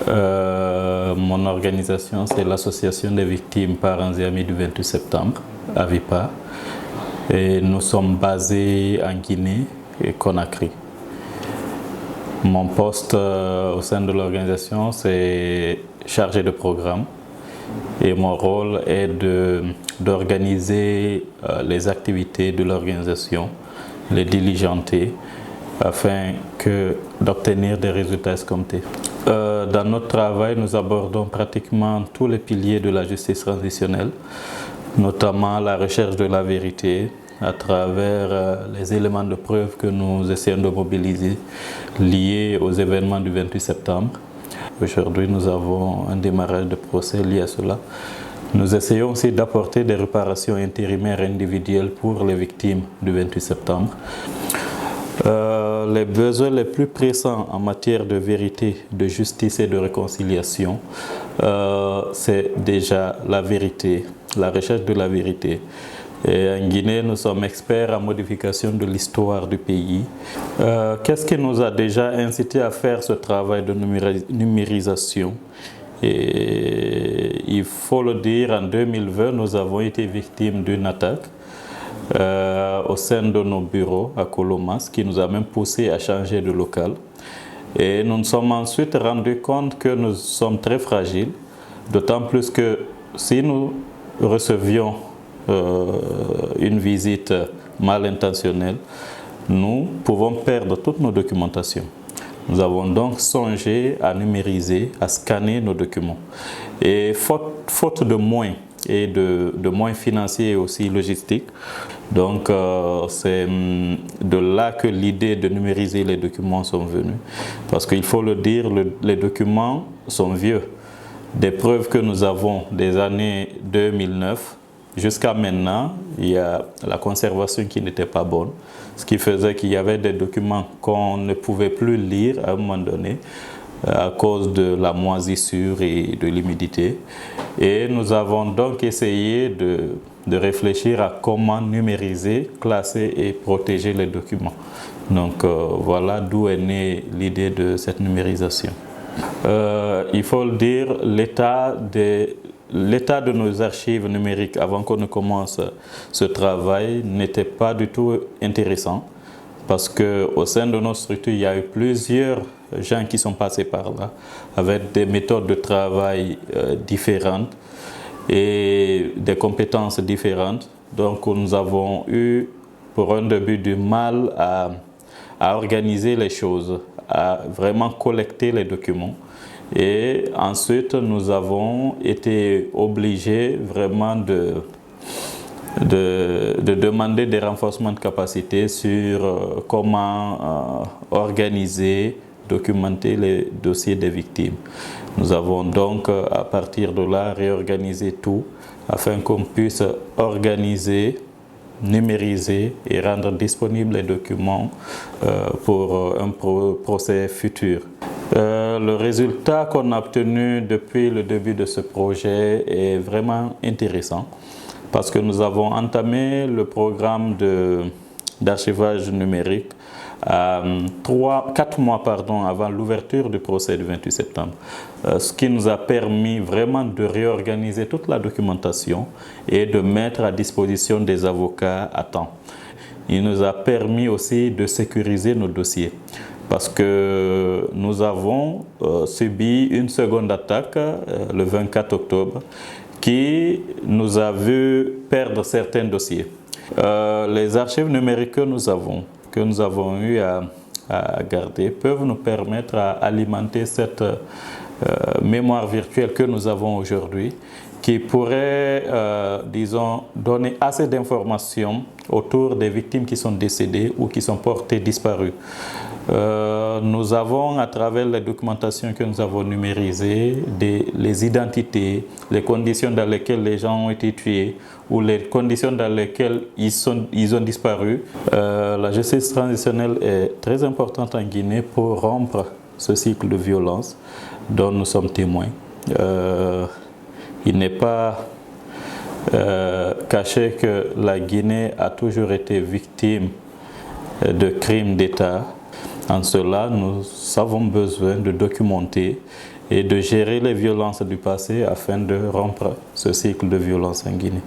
Mon organisation, c'est l'Association des victimes, parents et amis du 28 septembre, AVIPA. Et nous sommes basés en Guinée et Conakry. Mon poste au sein de l'organisation, c'est chargé de programme. Et mon rôle est d'organiser les activités de l'organisation, les diligenter, afin d'obtenir des résultats escomptés. Dans notre travail, nous abordons pratiquement tous les piliers de la justice transitionnelle, notamment la recherche de la vérité à travers les éléments de preuve que nous essayons de mobiliser liés aux événements du 28 septembre. Aujourd'hui, nous avons un démarrage de procès lié à cela. Nous essayons aussi d'apporter des réparations intérimaires individuelles pour les victimes du 28 septembre. Les besoins les plus pressants en matière de vérité, de justice et de réconciliation, c'est déjà la vérité, la recherche de la vérité. Et en Guinée, nous sommes experts en modification de l'histoire du pays. Qu'est-ce qui nous a déjà incité à faire ce travail de numérisation? Et il faut le dire, en 2020, nous avons été victimes d'une attaque au sein de nos bureaux à Kolomas, qui nous a même poussé à changer de local. Et nous nous sommes ensuite rendus compte que nous sommes très fragiles, d'autant plus que si nous recevions une visite mal intentionnelle, nous pouvons perdre toute nos documentations. Nous avons donc songé à numériser, à scanner nos documents. Et faute de moyens, et de moyens financiers et aussi logistiques. Donc c'est de là que l'idée de numériser les documents sont venues. Parce qu'il faut le dire, les documents sont vieux. Des preuves que nous avons des années 2009 jusqu'à maintenant, il y a la conservation qui n'était pas bonne. Ce qui faisait qu'il y avait des documents qu'on ne pouvait plus lire à un moment donné, à cause de la moisissure et de l'humidité. Et nous avons donc essayé de réfléchir à comment numériser, classer et protéger les documents. Donc voilà d'où est née l'idée de cette numérisation. Il faut le dire, l'état de nos archives numériques avant qu'on ne commence ce travail n'était pas du tout intéressant. Parce qu'au sein de notre structure, il y a eu plusieurs gens qui sont passés par là, avec des méthodes de travail différentes et des compétences différentes. Donc nous avons eu pour un début du mal à organiser les choses, à vraiment collecter les documents. Et ensuite, nous avons été obligés vraiment de demander des renforcements de capacité sur comment organiser, documenter les dossiers des victimes. Nous avons donc à partir de là réorganisé tout afin qu'on puisse organiser, numériser et rendre disponibles les documents pour un procès futur. Le résultat qu'on a obtenu depuis le début de ce projet est vraiment intéressant. Parce que nous avons entamé le programme d'archivage numérique 4 mois avant l'ouverture du procès du 28 septembre. Ce qui nous a permis vraiment de réorganiser toute la documentation et de mettre à disposition des avocats à temps. Il nous a permis aussi de sécuriser nos dossiers. Parce que nous avons subi une seconde attaque le 24 octobre qui nous a vu perdre certains dossiers. Les archives numériques que nous avons eu à garder peuvent nous permettre à alimenter cette mémoire virtuelle que nous avons aujourd'hui, qui pourrait, disons, donner assez d'informations autour des victimes qui sont décédées ou qui sont portées disparues. Nous avons, à travers les documentations que nous avons numérisées, les identités, les conditions dans lesquelles les gens ont été tués ou les conditions dans lesquelles ils ont disparu. La justice transitionnelle est très importante en Guinée pour rompre ce cycle de violence dont nous sommes témoins. Il n'est pas caché que la Guinée a toujours été victime de crimes d'État. En cela, nous avons besoin de documenter et de gérer les violences du passé afin de rompre ce cycle de violence en Guinée.